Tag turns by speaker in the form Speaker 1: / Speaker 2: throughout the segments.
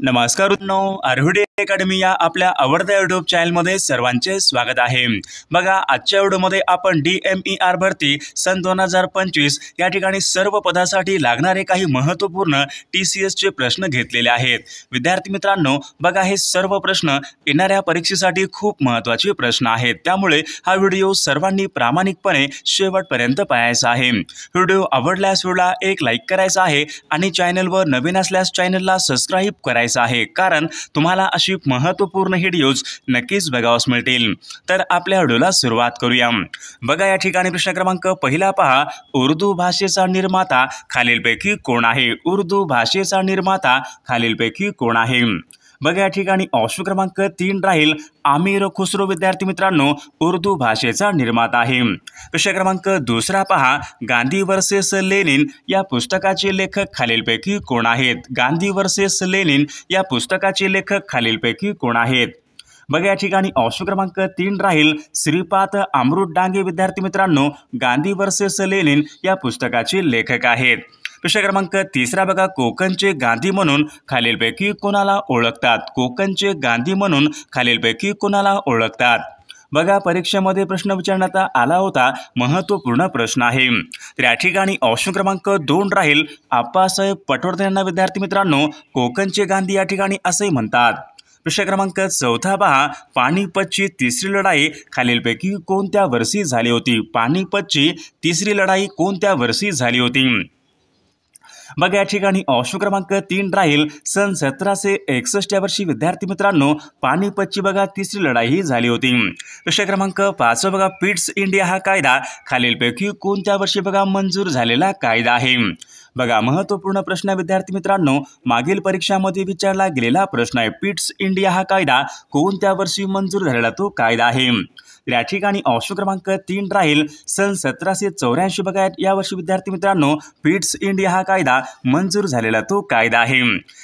Speaker 1: नमस्कार आरोडी अकॅडमी या आपल्या आवडत्या यूट्यूब चॅनलमध्ये सर्वांचे स्वागत आहे। बघा आजच्या व्हिडिओमध्ये आपण DMER भरती सन 2025 या ठिकाणी सर्व पदासाठी लागणारे काही महत्त्वपूर्ण TCS चे प्रश्न घेतलेले आहेत। विद्यार्थी मित्रांनो बघा हे सर्व प्रश्न येणाऱ्या परीक्षेसाठी खूप महत्त्वाचे प्रश्न आहेत, त्यामुळे हा व्हिडिओ सर्वांनी प्रामाणिकपणे शेवटपर्यंत पाहायचा आहे। व्हिडिओ आवडल्यास व्हिडिओला एक लाईक करायचा आहे आणि चॅनलवर नवीन असल्यास चॅनलला सबस्क्राइब करायचा आहे, कारण तुम्हाला अशी महत्त्वपूर्ण व्हिडिओज नक्कीच बघावयास मिळतील। तर आपल्या व्हिडिओला सुरुवात करूया। बघा या ठिकाणी प्रश्न क्रमांक पहिला पहा, उर्दू भाषेचा निर्माता खालीलपैकी कोण आहे? उर्दू भाषेचा निर्माता खालीलपैकी कोण आहे? बघा या ठिकाणी ऑप्शन क्रमांक 3 राहील आमिर खुसरो। विद्यार्थी मित्रांनो उर्दू भाषेचा निर्माता आहे। प्रश्न क्रमांक दुसरा पहा, गांधी वर्सेस लेनिन या पुस्तकाचे लेखक खालीलपैकी कोण आहेत? गांधी वर्सेस लेनिन या पुस्तकाचे लेखक खालीलपैकी कोण आहेत? बघा या ठिकाणी ऑप्शन क्रमांक 3 राहील श्रीपाद अमृत डांगे। विद्यार्थी मित्रांनो गांधी वर्सेस लेनिन या पुस्तकाचे लेखक आहेत। प्रश्न क्रमांक तिसरा बघा, कोकणचे गांधी म्हणून खालीलपैकी कोणाला ओळखतात? कोकणचे गांधी म्हणून खालीलपैकी कोणाला ओळखतात? बघा परीक्षेमध्ये प्रश्न विचारण्यात आला होता, महत्त्वपूर्ण प्रश्न आहे। तर या ठिकाणी ऑप्शन क्रमांक 2 राहील आप्पासाहेब पटवर्धन यांना विद्यार्थी मित्रांनो कोकणचे गांधी या ठिकाणी असे म्हणतात। प्रश्न क्रमांक 4 पहा, पानिपतची तिसरी लढाई खालीलपैकी कोणत्या वर्षी झाली होती? पानिपतची तिसरी लढाई कोणत्या वर्षी झाली होती? बघा या ठिकाणी ऑप्शन क्रमांक 3 राहील सन 1761 या वर्षी विद्यार्थी मित्रांनो पानिपतची बघा तिसरी लढाई ही झाली होती। प्रश्न क्रमांक 5 बघा, पिट्स इंडिया हा कायदा खालीलपैकी कोणत्या वर्षी बघा मंजूर झालेला कायदा आहे? बघा महत्त्वपूर्ण प्रश्न विद्यार्थी मित्रांनो मागील परीक्षामध्ये विचारला गेलेला प्रश्न आहे। पिट्स इंडिया हा कायदा कोणत्या वर्षी मंजूर झालेला तो कायदा आहे? या ठिकाणी ऑप्शन क्रमांक 3 राहील सन 1784 बघा या वर्षी विद्यार्थी मित्रांनो पिट्स इंडिया हा कायदा मंजूर झालेला तो कायदा आहे।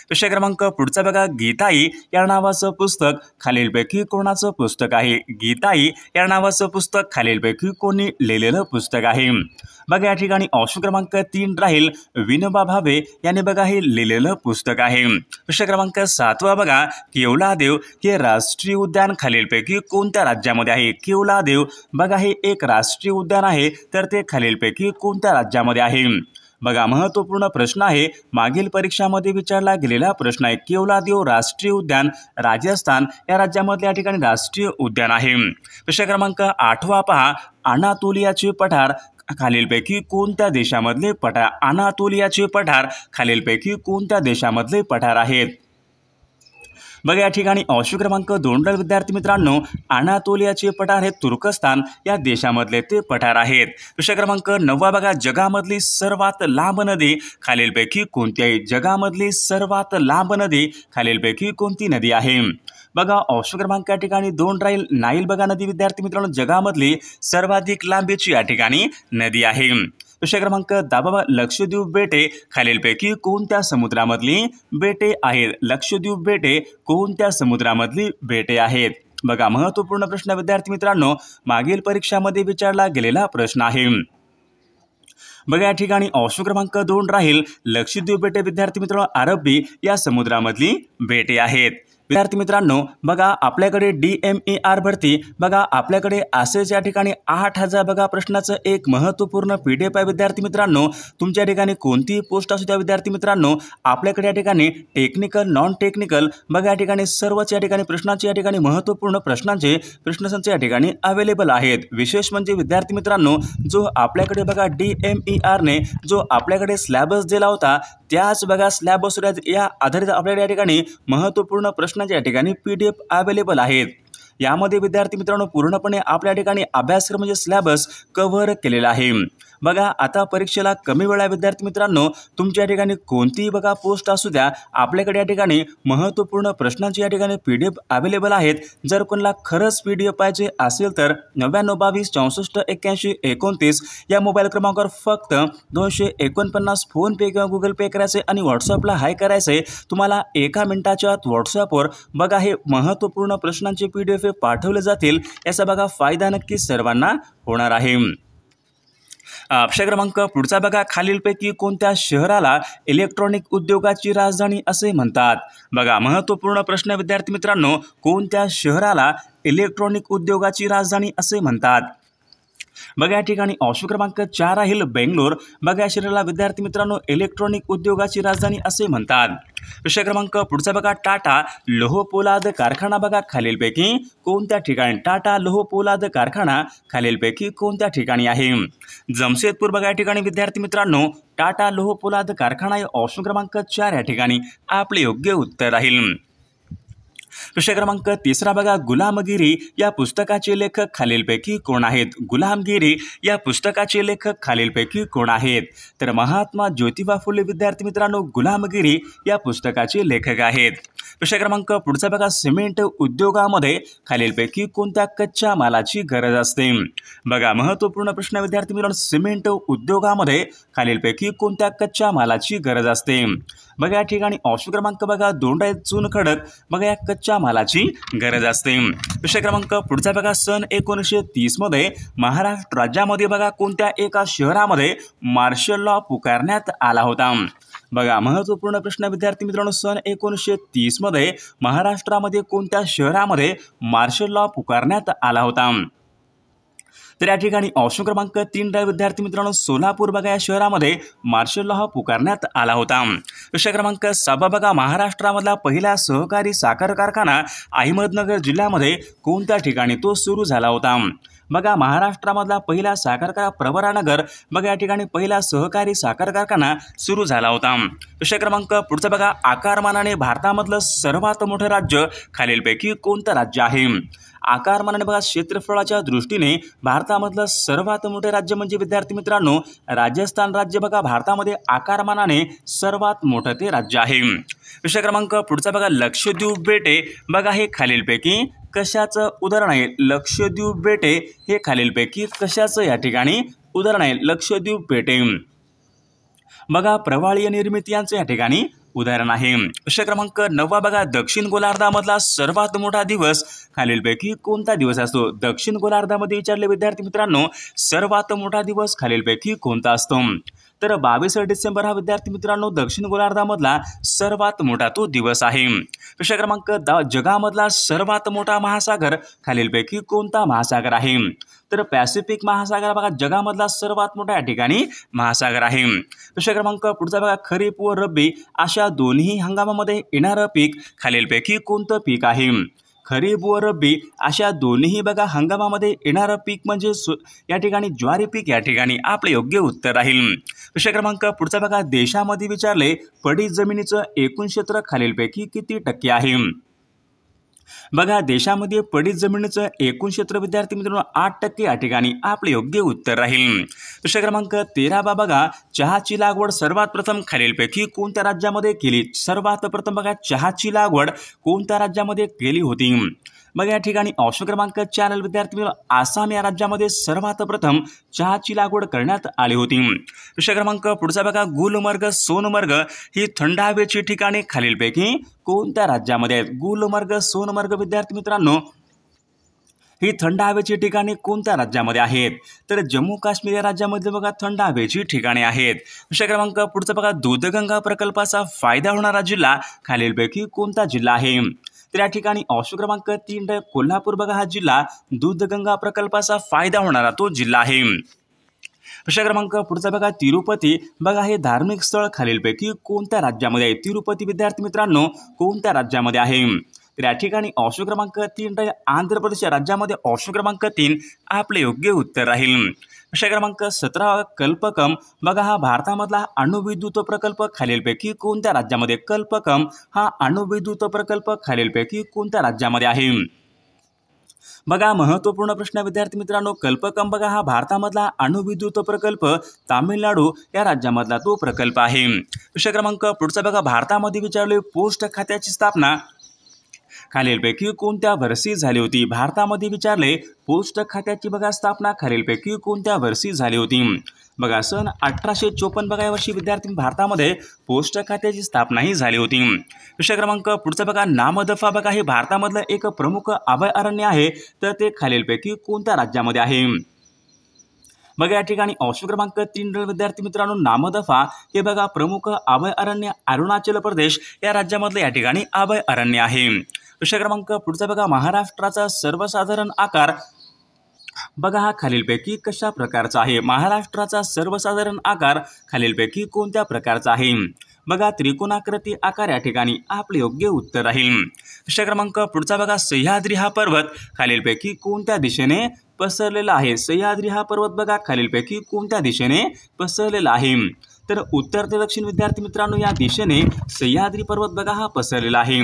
Speaker 1: प्रश्न क्रमांक पुढचा बघा, गीताई या नावाचं पुस्तक खालीलपैकी कोणाचं पुस्तक आहे? गीताई या नावाचं पुस्तक खालीलपैकी कोणी लिहिलेलं पुस्तक आहे? बघा या ठिकाणी ऑप्शन क्रमांक 3 राहील विनोबा भावे याने बघा हे लिहिलेलं पुस्तक आहे। प्रश्न क्रमांक 7 बघा, केवलादेव हे राष्ट्रीय उद्यान खालीलपैकी कोणत्या राज्यामध्ये आहे? केवलादेव बघा हे एक राष्ट्रीय उद्यान आहे, तर ते खालीलपैकी कोणत्या राज्यामध्ये आहे? बघा महत्त्वपूर्ण प्रश्न आहे, मागील परीक्षामध्ये विचारला गेलेला प्रश्न आहे। केवलादेव राष्ट्रीय उद्यान राजस्थान या राज्यामधल्या ठिकाणी राष्ट्रीय उद्यान आहे। प्रश्न क्रमांक 8 पहा, अनातोलियाचे पठार खालीलपैकी कोणत्या देशामधले पठार? अनातोलियाचे पठार खालीलपैकी कोणत्या देशामधले पठार आहेत? बघा या ठिकाणी ऑप्शन क्रमांक 2 विद्यार्थी मित्रांनो अनातोलियाचे पठार हे तुर्कस्तान या देशामधले ते पठार आहेत। प्रश्न क्रमांक 9 बघा, जगामधली सर्वात लांब नदी खालीलपैकी कोणती आहे? जगामधली सर्वात लांब नदी खालीलपैकी कोणती नदी आहे? बघा ऑप्शन क्रमांक या ठिकाणी 2 राहील नाईल बघा नदी विद्यार्थी मित्रांनो जगामधली सर्वाधिक लांबीची या ठिकाणी नदी आहे। प्रश्न क्रमांक 10 बघा, लक्षद्वीप बेटे खालीलपैकी कोणत्या समुद्रामधली बेटे आहेत? लक्षद्वीप बेटे कोणत्या समुद्रामधली बेटे आहेत? बघा महत्त्वपूर्ण प्रश्न विद्यार्थी मित्रांनो मागील परीक्षामध्ये विचारला गेलेला प्रश्न आहे। बघा या ठिकाणी ऑप्शन क्रमांक 2 राहील लक्षद्वीप बेटे विद्यार्थी मित्रांनो अरबी या समुद्रामधली बेटे आहेत। विद्यार्थी मित्रांनो बघा आपल्याकडे DMER भरती बघा आपल्याकडे असेच या ठिकाणी 8000 बघा प्रश्नाचं एक महत्त्वपूर्ण PDF आहे। विद्यार्थी मित्रांनो तुमच्या ठिकाणी कोणतीही पोस्ट असू द्या विद्यार्थी मित्रांनो आपल्याकडे या ठिकाणी टेक्निकल नॉन टेक्निकल बघा या ठिकाणी सर्वच या ठिकाणी प्रश्नांचे या ठिकाणी महत्त्वपूर्ण प्रश्नांचे प्रश्नसंच या ठिकाणी अवेलेबल आहेत। विशेष म्हणजे विद्यार्थी मित्रांनो जो आपल्याकडे बघा DMER ने जो आपल्याकडे सिलेबस दिला होता त्याच बघा सिलेबस या आधारित आपल्याकडे या ठिकाणी महत्त्वपूर्ण प्रश्नांच्या या ठिकाणी PDF अवेलेबल आहेत। यामध्ये विद्यार्थी मित्रांनो पूर्णपणे आपल्या ठिकाणी अभ्यासक्रम म्हणजे सिलेबस कव्हर केलेला आहे। बघा आता परीक्षेला कमी वेळ आहे विद्यार्थी मित्रांनो तुमच्या ठिकाणी कोणतीही बघा पोस्ट असू द्या आपल्याकडे या ठिकाणी महत्त्वपूर्ण प्रश्नांची या ठिकाणी PDF अवेलेबल आहेत। जर कोणाला खरंच PDF पाहिजे असेल तर 9922 64 81 29 या मोबाईल क्रमांकावर फक्त 249 फोनपे किंवा गुगल पे करायचे आणि व्हॉट्सअपला हाय करायचे। तुम्हाला 1 मिनिटाच्या आत व्हॉट्सअपवर बघा हे महत्त्वपूर्ण प्रश्नांचे PDF पाठवले जातील। याचा बघा फायदा नक्की सर्वांना होणार आहे। प्रश्न क्रमांक पुढचा बघा, खालीलपैकी कोणत्या शहराला इलेक्ट्रॉनिक उद्योगाची राजधानी असे म्हणतात? बघा, महत्त्वपूर्ण प्रश्न विद्यार्थी मित्रांनो, कोणत्या शहराला इलेक्ट्रॉनिक उद्योगाची राजधानी असे म्हणतात? बघा या ठिकाणी ऑप्शन क्रमांक 4 राहील बेंगलोर. बघा या शहराला विद्यार्थी मित्रांनो इलेक्ट्रॉनिक उद्योगाची राजधानी असे म्हणतात. प्रश्न क्रमांक पुढचा बघा, टाटा लोह पोलाद कारखाना बघा खालीलपैकी कोणत्या ठिकाणी? टाटा लोह पोलाद कारखाना खालीलपैकी कोणत्या ठिकाणी आहे? जमशेदपूर बघा या ठिकाणी विद्यार्थी मित्रांनो टाटा लोह पोलाद कारखाना ऑप्शन क्रमांक 4 या ठिकाणी आपले योग्य उत्तर राहील. प्रश्न क्रमांक 3 बघा, गुलामगिरी या पुस्तकाचे लेखक खालीलपैकी कोण आहेत? गुलामगिरी या पुस्तकाचे लेखक खालीलपैकी कोण आहेत? तर महात्मा ज्योतिबा फुले विद्यार्थी मित्रांनो गुलामगिरी या पुस्तकाचे लेखक आहेत. प्रश्न क्रमांक पुढचा बघा, सिमेंट उद्योगामध्ये खालीलपैकी कोणत्या कच्च्या मालाची गरज असते? बघा महत्त्वपूर्ण प्रश्न विद्यार्थी मित्रांनो, सिमेंट उद्योगामध्ये खालीलपैकी कोणत्या कच्च्या मालाची गरज असते? बघा या ठिकाणी ऑप्शन क्रमांक बघा 2 आहे चुनखडक. बघा या कच्च्या मालाची गरज असते. प्रश्न क्रमांक पुढचा बघा, सन 1930 मध्ये महाराष्ट्र राज्यामध्ये बघा कोणत्या एका शहरामध्ये मार्शल लॉ पुकारण्यात आला होता? बघा महत्त्वपूर्ण प्रश्न विद्यार्थी मित्रांनो, सन 1930 मध्ये महाराष्ट्रामध्ये कोणत्या शहरामध्ये मार्शल लॉ पुकारण्यात आला होता? तर या ठिकाणी ऑप्शन क्रमांक 3 विद्यार्थी मित्रांनो सोलापूर बघा या शहरामध्ये मार्शल लॉ पुकारण्यात आला होता. प्रश्न क्रमांक 6 बघा, महाराष्ट्रामधला पहिला सहकारी साखर कारखाना अहमदनगर जिल्ह्यामध्ये कोणत्या ठिकाणी तो सुरू झाला होता? बघा महाराष्ट्रामधला पहिला साखर कारखाना प्रवरानगर बघा या ठिकाणी पहिला सहकारी साखर कारखाना सुरू झाला होता. प्रश्न क्रमांक पुढचा बघा, आकारमानाने भारतामधलं सर्वात मोठं राज्य खालीलपैकी कोणतं राज्य आहे? आकारमानाने बघा क्षेत्रफळाच्या दृष्टीने भारतामधलं सर्वात मोठे राज्य म्हणजे विद्यार्थी मित्रांनो राजस्थान राज्य बघा भारतामध्ये आकारमानाने सर्वात मोठं ते राज्य आहे. प्रश्न क्रमांक पुढचा बघा, लक्षद्वीप बेटे बघा हे खालीलपैकी कशाचं उदाहरण आहे? लक्षद्वीप बेटे हे खालीलपैकी कशाचं या ठिकाणी उदाहरण आहे? लक्षद्वीप बेटे बघा प्रवाळीय निर्मिती यांचं या ठिकाणी उदाहरण आहे. प्रश्न क्रमांक 9 बघा, दक्षिण गोलार्धामधला सर्वात मोठा दिवस खालीलपैकी कोणता दिवस असतो? दक्षिण गोलार्धामध्ये विचारले विद्यार्थी मित्रांनो सर्वात मोठा दिवस खालीलपैकी कोणता असतो? तर 22 डिसेंबर हा विद्यार्थी मित्रांनो दक्षिण गोलार्धामधला सर्वात मोठा तो दिवस आहे. प्रश्न क्रमांक 10, जगामधला सर्वात मोठा महासागर खालीलपैकी कोणता महासागर आहे? तर पॅसिफिक महासागर बघा जगामधला सर्वात मोठा या ठिकाणी महासागर आहे. प्रश्न क्रमांक पुढचा बघा, खरीप व रब्बी अशा दोन्ही हंगामामध्ये येणारं पीक खालीलपैकी कोणतं पीक आहे? खरीप व रब्बी अशा दोन्ही बघा हंगामामध्ये येणारं पीक म्हणजे या ठिकाणी ज्वारी पीक या ठिकाणी आपले योग्य उत्तर राहील. प्रश्न क्रमांक पुढचा बघा, देशामध्ये विचारले पडीत जमिनीचं एकूण क्षेत्र खालीलपैकी किती टक्के आहे? बघा देशामध्ये पडीत जमिनीचं एकूण क्षेत्र विद्यार्थी मित्रांनो 8% या ठिकाणी आपले योग्य उत्तर राहील. प्रश्न क्रमांक 13 बघा, चहाची लागवड सर्वात प्रथम खालीलपैकी कोणत्या राज्यामध्ये केली? सर्वात प्रथम बघा चहाची लागवड कोणत्या राज्यामध्ये केली होती? मग या ठिकाणी ऑप्शन क्रमांक 4 विद्यार्थी मित्रांनो आसाम या राज्यामध्ये सर्वात प्रथम चहाची लागवड करण्यात आली होती. प्रश्न क्रमांक पुढचा बघा, गुलमर्ग सोनमर्ग ही थंड हवेची ठिकाणे खालीलपैकी कोणत्या राज्यामध्ये आहेत? गुलमर्ग सोनमर्ग विद्यार्थी मित्रांनो ही थंड हवेची ठिकाणे कोणत्या राज्यामध्ये आहेत? तर जम्मू काश्मीर या राज्यामध्ये बघा थंड हवेची ठिकाणे आहेत. प्रश्न क्रमांक पुढचा बघा, दूधगंगा प्रकल्पाचा फायदा होणारा जिल्हा खालीलपैकी कोणता जिल्हा आहे? तर या ठिकाणी ऑप्शन क्रमांक 3 कोल्हापूर बघा हा जिल्हा दूधगंगा प्रकल्पाचा फायदा होणारा तो जिल्हा आहे. प्रश्न क्रमांक पुढचा बघा, तिरुपती बघा हे धार्मिक स्थळ खालीलपैकी कोणत्या राज्यामध्ये आहे? तिरुपती विद्यार्थी मित्रांनो कोणत्या राज्यामध्ये आहे? तर या ठिकाणी ऑप्शन क्रमांक 3 आंध्र प्रदेश राज्यामध्ये ऑप्शन क्रमांक 3 आपले योग्य उत्तर राहील. प्रश्न क्रमांक 17 कल्पकम बघा हा भारतामधला अणुविद्युत प्रकल्प खालीलपैकी कोणत्या राज्यामध्ये? कल्पकम हा अणुविद्युत प्रकल्प खालीलपैकी कोणत्या राज्यामध्ये आहे? बघा महत्त्वपूर्ण प्रश्न विद्यार्थी मित्रांनो कल्पकम बघा हा भारतामधला अणुविद्युत प्रकल्प तामिळनाडू या राज्यामधला तो प्रकल्प आहे. प्रश्न क्रमांक पुढचा बघा, भारतामध्ये विचारले पोस्ट खात्याची स्थापना खालीलपैकी कोणत्या वर्षी झाली होती? भारतामध्ये विचारले पोस्ट खात्याची बघा स्थापना खालीलपैकी कोणत्या वर्षी झाली होती? बघा सन 1854 बघा या वर्षी विद्यार्थी भारतामध्ये पोस्ट खात्याची स्थापना ही झाली होती. प्रश्न क्रमांक पुढचा बघा, नामदफा बघा हे भारतामधलं एक प्रमुख अभयारण्य आहे तर ते खालीलपैकी कोणत्या राज्यामध्ये आहे? बघा या ठिकाणी ऑप्शन क्रमांक 3 विद्यार्थी मित्रांनो नामदफा हे बघा प्रमुख अभयारण्य अरुणाचल प्रदेश या राज्यामधले या ठिकाणी अभयारण्य आहे। प्रश्न क्रमांक पुढचा बघा महाराष्ट्राचा सर्वसाधारण आकार बघा हा खालीलपैकी कशा प्रकारचा आहे। महाराष्ट्राचा सर्वसाधारण आकार खालीलपैकी कोणत्या प्रकारचा आहे। बघा त्रिकोणाकृती आकार या ठिकाणी आपले योग्य उत्तर राहील। प्रश्न क्रमांक पुढचा बघा सह्याद्री हा पर्वत खालीलपैकी कोणत्या दिशेने पसरलेला आहे। सह्याद्री हा पर्वत बघा खालीलपैकी कोणत्या दिशेने पसरलेला आहे। तर उत्तर ते दक्षिण विद्यार्थी मित्रांनो या दिशेने सह्याद्री पर्वत बघा हा पसरलेला आहे।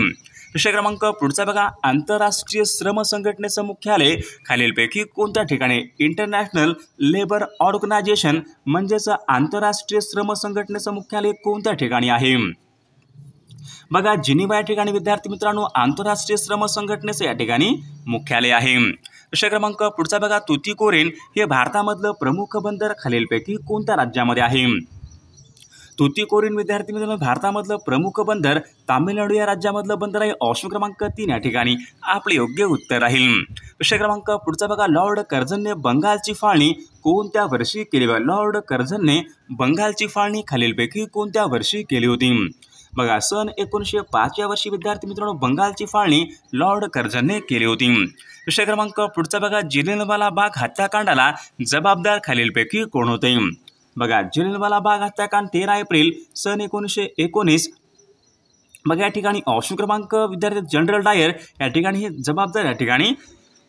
Speaker 1: प्रश्न क्रमांक पुढचा बघा आंतरराष्ट्रीय श्रम संघटनेचं मुख्यालय खालीलपैकी कोणत्या ठिकाणी। इंटरनॅशनल लेबर ऑर्गनायझेशन म्हणजेच आंतरराष्ट्रीय श्रम संघटनेचं मुख्यालय कोणत्या ठिकाणी आहे। बघा जिनिव्हा या ठिकाणी विद्यार्थी मित्रांनो आंतरराष्ट्रीय श्रम संघटनेचं या ठिकाणी मुख्यालय आहे। प्रश्न क्रमांक पुढचा बघा तुतीकोरीन हे भारतामधलं प्रमुख बंदर खालीलपैकी कोणत्या राज्यामध्ये आहे। तुतीकोरीन विद्यार्थी मित्रांनो भारतामधलं प्रमुख बंदर तामिळनाडू या राज्यामधलं बंदर आहे। ऑप्शन क्रमांक 3 या ठिकाणी आपले योग्य उत्तर राहील। प्रश्न क्रमांक पुढचा बघा लॉर्ड कर्झनने बंगालची फाळणी कोणत्या वर्षी केली। लॉर्ड कर्झनने बंगालची फाळणी खालीलपैकी कोणत्या वर्षी केली होती। बघा सन 1905 या वर्षी विद्यार्थी मित्रांनो बंगालची फाळणी लॉर्ड कर्झनने केली होती। प्रश्न क्रमांक पुढचा बघा जालियनवाला बाग हत्याकांडाला जबाबदार खालीलपैकी कोण होते। बघा जालियनवाला बाग हत्याकांड 13 एप्रिल सन 1919 बघा या ठिकाणी ऑप्शन क्रमांक विद्यार्थी जनरल डायर या ठिकाणी हे जबाबदार या ठिकाणी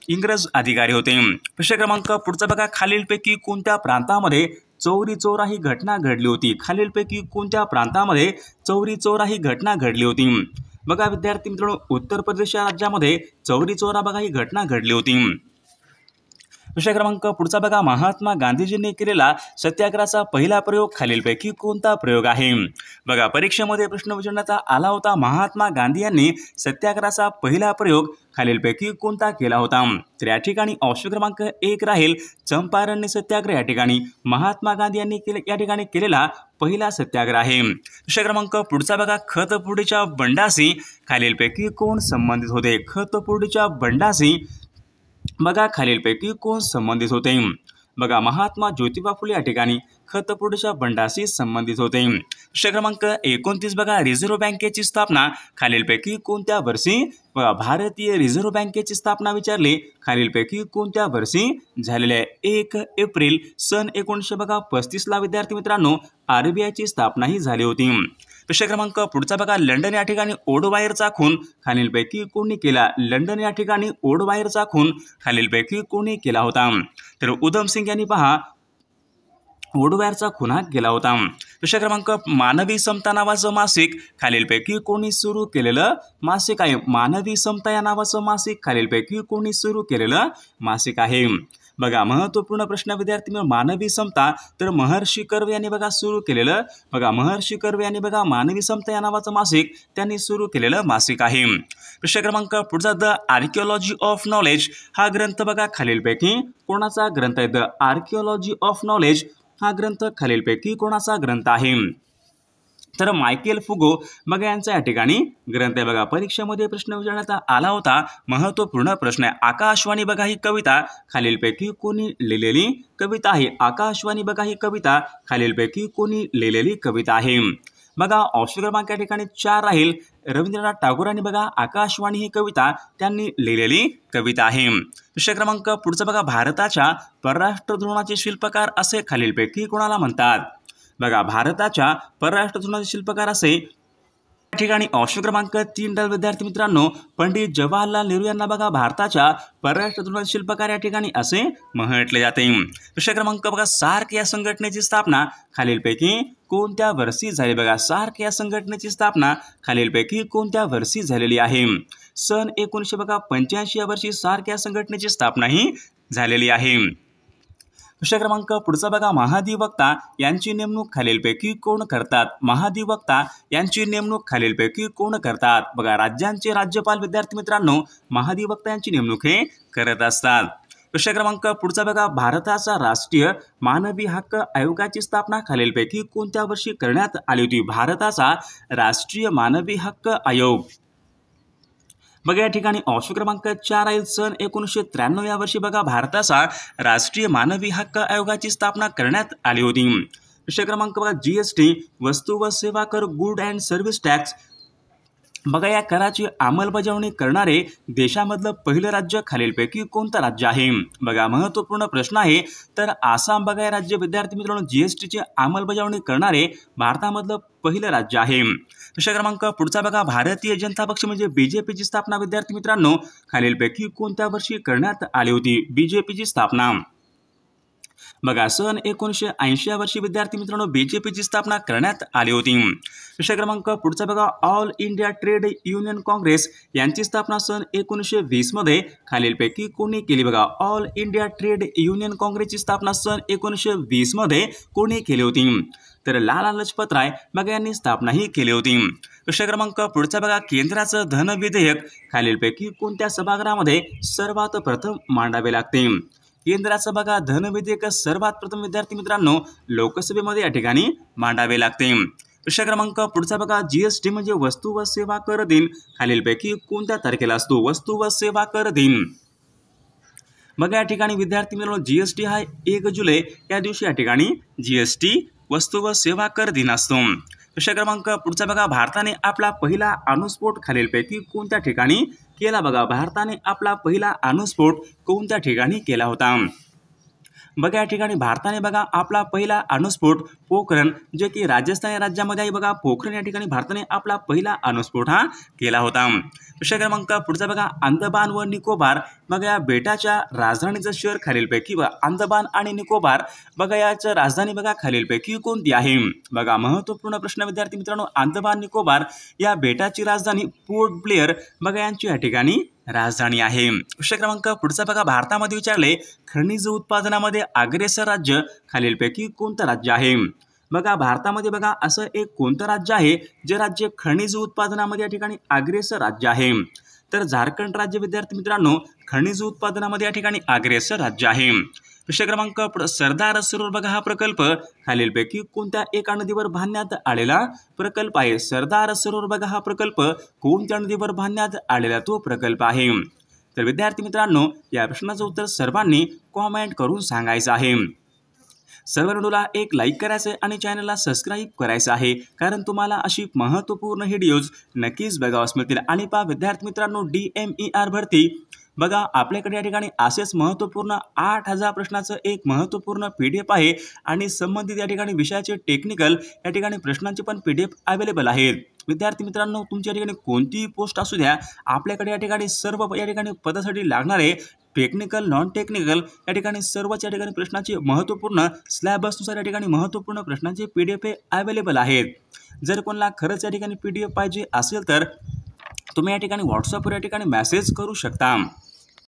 Speaker 1: इंग्रज अधिकारी होते। प्रश्न क्रमांक पुढचा बघा खालीलपैकी कोणत्या प्रांतामध्ये चौरी चौरा ही घटना घडली होती। खालीलपैकी कोणत्या प्रांतामध्ये चौरी चौरा ही घटना घडली होती। बघा विद्यार्थी मित्रांनो उत्तर प्रदेश या राज्यामध्ये चौरी चौरा बघा ही घटना घडली होती। प्रश्न क्रमांक पुढचा बघा महात्मा गांधीजींनी केलेला सत्याग्रहाचा पहिला प्रयोग खालीलपैकी कोणता प्रयोग आहे। बघा परीक्षेमध्ये प्रश्न विचारण्यात आला होता महात्मा गांधी यांनी सत्याग्रहाचा पहिला प्रयोग खालीलपैकी कोणता केला होता। तर या ठिकाणी ऑप्शन क्रमांक 1 राहील चंपारण्य सत्याग्रह या ठिकाणी महात्मा गांधी यांनी या ठिकाणी केलेला पहिला सत्याग्रह आहे। प्रश्न क्रमांक पुढचा बघा खतपुडीच्या बंडाशी खालीलपैकी कोण संबंधित होते। खतपुडीच्या बंडाशी बघा खालीलपैकी कोण संबंधित होते। बघा महात्मा ज्योतिबा फुले या ठिकाणी खतपुडीच्या बंडाशी संबंधित होते। प्रश्न क्रमांक 29 बघा रिझर्व्ह बँकेची स्थापना खालीलपैकी कोणत्या वर्षी। बघा भारतीय रिझर्व्ह बँकेची स्थापना विचारली खालीलपैकी कोणत्या वर्षी झालेली आहे। 1 एप्रिल सन 1935 ला विद्यार्थी मित्रांनो RBIची स्थापना ही झाली होती। प्रश्न क्रमांक पुढचा बघा लंडन या ठिकाणी ओडवायरचा खून खालीलपैकी कोणी केला। लंडन या ठिकाणी ओडवायरचा खून खालीलपैकी कोणी केला होता। तर उधम सिंग यांनी पहा ओडवायरचा खून हा केला होता। प्रश्न क्रमांक मानवी समता नावाचं मासिक खालीलपैकी कोणी सुरू केलेलं मासिक आहे। मानवी समता या नावाचं मासिक खालीलपैकी कोणी सुरू केलेलं मासिक आहे। बघा महत्त्वपूर्ण प्रश्न विद्यार्थी मानवी समता तर महर्षी कर्वे यांनी बघा सुरू केलेलं बघा महर्षी कर्वे यांनी बघा मानवी समता या नावाचं मासिक त्यांनी सुरू केलेलं मासिक आहे। प्रश्न क्रमांक पुढचा द आर्किओलॉजी ऑफ नॉलेज हा ग्रंथ बघा खालीलपैकी कोणाचा ग्रंथ आहे। द आर्किओलॉजी ऑफ नॉलेज हा ग्रंथ खालीलपैकी कोणाचा ग्रंथ आहे। तर मायकेल फुगो बघा यांचा या ठिकाणी ग्रंथ आहे। बघा परीक्षेमध्ये प्रश्न विचारण्यात आला होता महत्त्वपूर्ण प्रश्न आहे। आकाशवाणी बघा ही कविता खालीलपैकी कोणी लिहिलेली कविता आहे। आकाशवाणी बघा ही कविता खालीलपैकी कोणी लिहिलेली कविता आहे। बघा ऑप्शन क्रमांक या ठिकाणी 4 राहील रवींद्रनाथ टागोरांनी बघा आकाशवाणी ही कविता त्यांनी लिहिलेली कविता आहे। प्रश्न क्रमांक पुढचा बघा भारताच्या परराष्ट्र धोरणाचे शिल्पकार असे खालीलपैकी कोणाला म्हणतात। बघा भारताच्या परराष्ट्र धोरणाचे शिल्पकार असे या ठिकाणी ऑप्शन क्रमांक 3 विद्यार्थी मित्रांनो पंडित जवाहरलाल नेहरू यांना बघा भारताच्या परराष्ट्र धोरणाचे शिल्पकार या ठिकाणी असे म्हटले जाते। प्रश्न क्रमांक बघा सार्क या संघटनेची स्थापना खालीलपैकी कोणत्या वर्षी झाली। बघा सार्क या संघटनेची स्थापना खालीलपैकी कोणत्या वर्षी झालेली आहे। सन 1985 या वर्षी सार्क या संघटनेची स्थापना ही झालेली आहे। प्रश्न क्रमांक पुढचा बघा महाधिवक्ता यांची नेमणूक खालीलपैकी कोण करतात। महाधिवक्ता यांची नेमणूक खालीलपैकी कोण करतात। बघा राज्यांचे राज्यपाल विद्यार्थी मित्रांनो महाधिवक्ता यांची नेमणूक हे करत असतात। प्रश्न क्रमांक पुढचा बघा भारताचा राष्ट्रीय मानवी हक्क आयोगाची स्थापना खालीलपैकी कोणत्या वर्षी करण्यात आली होती। भारताचा राष्ट्रीय मानवी हक्क आयोग बघा या ठिकाणी ऑप्शन क्रमांक 4 आहे सन 1993 या वर्षी बघा भारताचा राष्ट्रीय मानवी हक्क आयोगाची स्थापना करण्यात आली होती। विषय क्रमांक बघा GST वस्तू व सेवा कर गुड अँड सर्व्हिस टॅक्स बघा या कराची अंमलबजावणी करणारे देशामधलं पहिलं राज्य खालीलपैकी कोणतं राज्य आहे? बघा महत्त्वपूर्ण प्रश्न आहे। तर आसाम बघा या राज्य विद्यार्थी मित्रांनो GSTची अंमलबजावणी करणारे भारतामधलं पहिलं राज्य आहे। विषय क्रमांक पुढचा बघा भारतीय जनता पक्ष म्हणजे BJPची स्थापना विद्यार्थी मित्रांनो खालीलपैकी कोणत्या वर्षी करण्यात आली होती? BJPची स्थापना बघा सन 1980 या वर्षी विद्यार्थी मित्रांनो BJPची स्थापना करण्यात आली होती। विषय क्रमांक पुढचा बघा all India trade union Congress यांची स्थापना सन 1920 मध्ये खालीलपैकी कोणी केली? बघा ऑल इंडिया ट्रेड युनियन काँग्रेसची स्थापना सन 1920 मध्ये कोणी केली होती? तर लाला लजपत राय बघा यांनी स्थापनाही केली होती। विषय क्रमांक पुढचा बघा केंद्राचं धन विधेयक खालीलपैकी कोणत्या सभागृहामध्ये सर्वात प्रथम मांडावे लागते? केंद्राचं बघा धन विधेयक सर्वात प्रथम विद्यार्थी मित्रांनो लोकसभेमध्ये या ठिकाणी मांडावे लागते। विषय क्रमांक पुढचा बघा GST म्हणजे वस्तू व सेवा कर दिन खालीलपैकी कोणत्या तारखेला असतो? वस्तू व सेवा कर दिन बघा या ठिकाणी विद्यार्थी मित्रांनो GST हा 1 जुलै या दिवशी या ठिकाणी GST वस्तू व सेवा कर दिन असतो। विषय क्रमांक पुढचा बघा भारताने आपला पहिला अणुस्फोट खालीलपैकी कोणत्या ठिकाणी केला? बघा भारताने आपला पहिला अणुस्फोट कोणत्या ठिकाणी केला होता? बघा या ठिकाणी भारताने बघा आपला पहिला अणुस्फोट पोखरण जे की राजस्थान या राज्यामध्ये आहे बघा पोखरण या ठिकाणी भारताने आपला पहिला अणुस्फोट हा केला होता। विषय क्रमांक पुढचा बघा अंदमान व निकोबार बघा या बेटाच्या राजधानीचं शहर खालीलपैकी बघा अंदमान आणि निकोबार बघा याचं राजधानी बघा खालीलपैकी कोणती आहे? बघा महत्त्वपूर्ण प्रश्न विद्यार्थी मित्रांनो अंदमान निकोबार या बेटाची राजधानी पोर्ट ब्लेअर बघा यांची या ठिकाणी राजधानी आहे। विषय क्रमांक पुढचा बघा भारतामध्ये विचारले खनिज उत्पादनामध्ये अग्रेसर राज्य खालीलपैकी कोणतं राज्य आहे? बघा भारतामध्ये बघा असं एक कोणतं राज्य आहे जे राज्य खनिज उत्पादनामध्ये या ठिकाणी अग्रेसर राज्य आहे? तर झारखंड राज्य विद्यार्थी मित्रांनो खनिज उत्पादनामध्ये या ठिकाणी अग्रेसर राज्य आहे। विषय क्रमांक सरदार सरोवर बघा हा प्रकल्प खालीलपैकी कोणत्या एका नदीवर बांधण्यात आलेला प्रकल्प आहे? सरदार सरोवर बघा हा प्रकल्प कोणत्या नदीवर बांधण्यात आलेला तो प्रकल्प आहे? तर विद्यार्थी मित्रांनो या प्रश्नाचं उत्तर सर्वांनी कॉमेंट करून सांगायचं आहे। सर्व व्हिडिओला एक लाईक करायचं आहे आणि चॅनलला सबस्क्राईब करायचं आहे कारण तुम्हाला अशी महत्त्वपूर्ण व्हिडिओज नक्कीच बघावास मिळतील। आणि पहा विद्यार्थी मित्रांनो DMER भरती बघा आपल्याकडे या ठिकाणी असेच महत्त्वपूर्ण 8000 प्रश्नाचं एक महत्त्वपूर्ण PDF आहे आणि संबंधित या ठिकाणी विषयाचे टेक्निकल या ठिकाणी प्रश्नांचे पण PDF अवेलेबल आहेत। विद्यार्थी मित्रांनो तुमच्या ठिकाणी कोणतीही पोस्ट असू द्या आपल्याकडे या ठिकाणी सर्व या ठिकाणी पदासाठी लागणारे टेक्निकल नॉन टेक्निकल या ठिकाणी सर्वच या ठिकाणी प्रश्नाचे महत्त्वपूर्ण सिलेबसनुसार या ठिकाणी महत्त्वपूर्ण प्रश्नांचे PDF अवेलेबल आहेत। जर कोणाला खरंच या ठिकाणी PDF पाहिजे असेल तर तुम्ही या ठिकाणी व्हॉट्सअपवर या ठिकाणी मेसेज करू शकता।